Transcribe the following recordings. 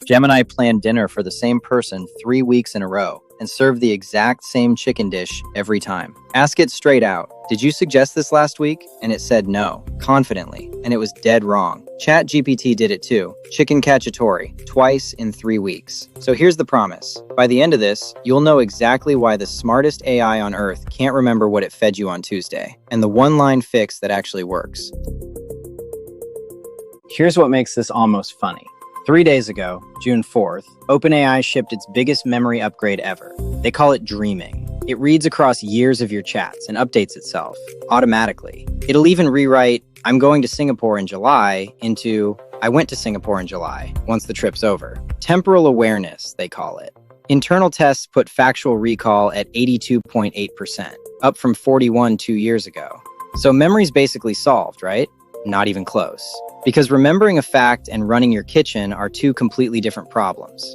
Gemini planned dinner for the same person 3 weeks in a row and served the exact same chicken dish every time. Ask it straight out, "Did you suggest this last week?" And it said no, confidently, and it was dead wrong. ChatGPT did it too, chicken cacciatore, twice in 3 weeks. So here's the promise. By the end of this, you'll know exactly why the smartest AI on Earth can't remember what it fed you on Tuesday, and the one-line fix that actually works. Here's what makes this almost funny. 3 days ago, June 4th, OpenAI shipped its biggest memory upgrade ever. They call it Dreaming. It reads across years of your chats and updates itself automatically. It'll even rewrite, "I'm going to Singapore in July," into, "I went to Singapore in July," once the trip's over. Temporal awareness, they call it. Internal tests put factual recall at 82.8%, up from 41 2 years ago. So memory's basically solved, right? Not even close. Because remembering a fact and running your kitchen are two completely different problems.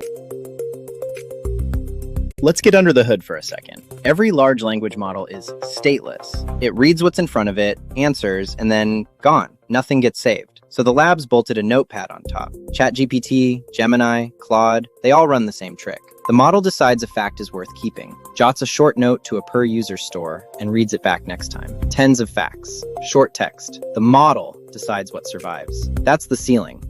Let's get under the hood for a second. Every large language model is stateless. It reads what's in front of it, answers, and then gone. Nothing gets saved. So the labs bolted a notepad on top. ChatGPT, Gemini, Claude, they all run the same trick. The model decides a fact is worth keeping, jots a short note to a per-user store, and reads it back next time. Tens of facts. Short text. The model decides what survives. That's the ceiling.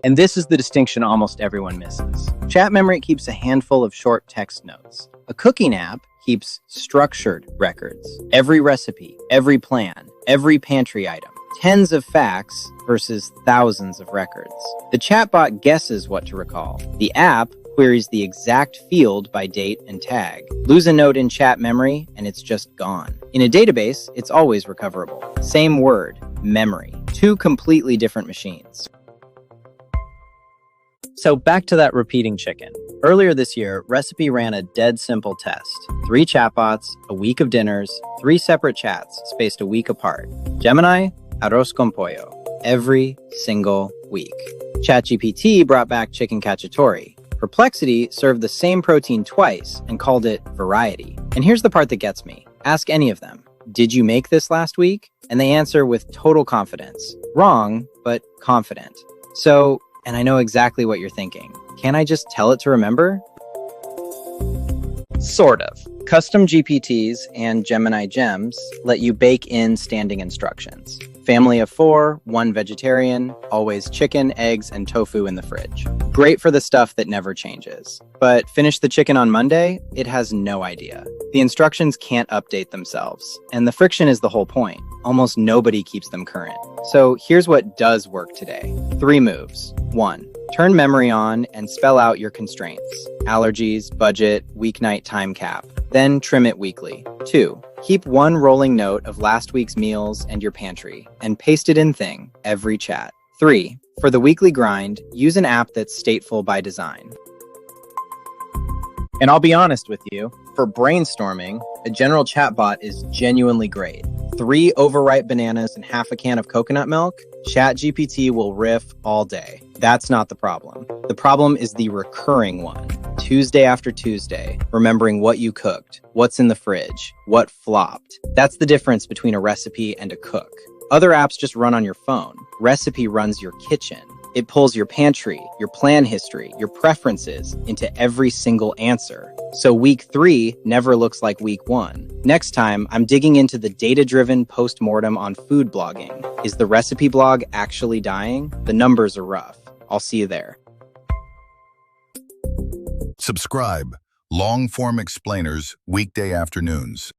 And this is the distinction almost everyone misses. Chat memory keeps a handful of short text notes. A cooking app keeps structured records. Every recipe, every plan, every pantry item. Tens of facts versus thousands of records. The chatbot guesses what to recall. The app queries the exact field by date and tag. Lose a note in chat memory, and it's just gone. In a database, it's always recoverable. Same word, memory. Two completely different machines. So back to that repeating chicken. Earlier this year, Recipe ran a dead simple test. 3 chatbots, a week of dinners, 3 separate chats spaced a week apart. Gemini, arroz con pollo, every single week. ChatGPT brought back chicken cacciatore. Perplexity served the same protein twice and called it variety. And here's the part that gets me. Ask any of them, "Did you make this last week?" And they answer with total confidence. Wrong, but confident. So, and I know exactly what you're thinking. Can't I just tell it to remember? Sort of. Custom GPTs and Gemini Gems let you bake in standing instructions. Family of 4, 1 vegetarian, always chicken, eggs, and tofu in the fridge. Great for the stuff that never changes. But finish the chicken on Monday? It has no idea. The instructions can't update themselves. And the friction is the whole point. Almost nobody keeps them current. So here's what does work today. 3 moves. 1. Turn memory on and spell out your constraints. Allergies, budget, weeknight time cap. Then trim it weekly. 2. Keep 1 rolling note of last week's meals and your pantry, and paste it in thing every chat. 3. For the weekly grind, use an app that's stateful by design. And I'll be honest with you, for brainstorming, a general chatbot is genuinely great. 3 overripe bananas and half a can of coconut milk? ChatGPT will riff all day. That's not the problem. The problem is the recurring one. Tuesday after Tuesday, remembering what you cooked, what's in the fridge, what flopped. That's the difference between a recipe and a cook. Other apps just run on your phone. Recipe runs your kitchen. It pulls your pantry, your plan history, your preferences into every single answer. So week 3 never looks like week 1. Next time, I'm digging into the data-driven post-mortem on food blogging. Is the recipe blog actually dying? The numbers are rough. I'll see you there. Subscribe. Long-form explainers, weekday afternoons.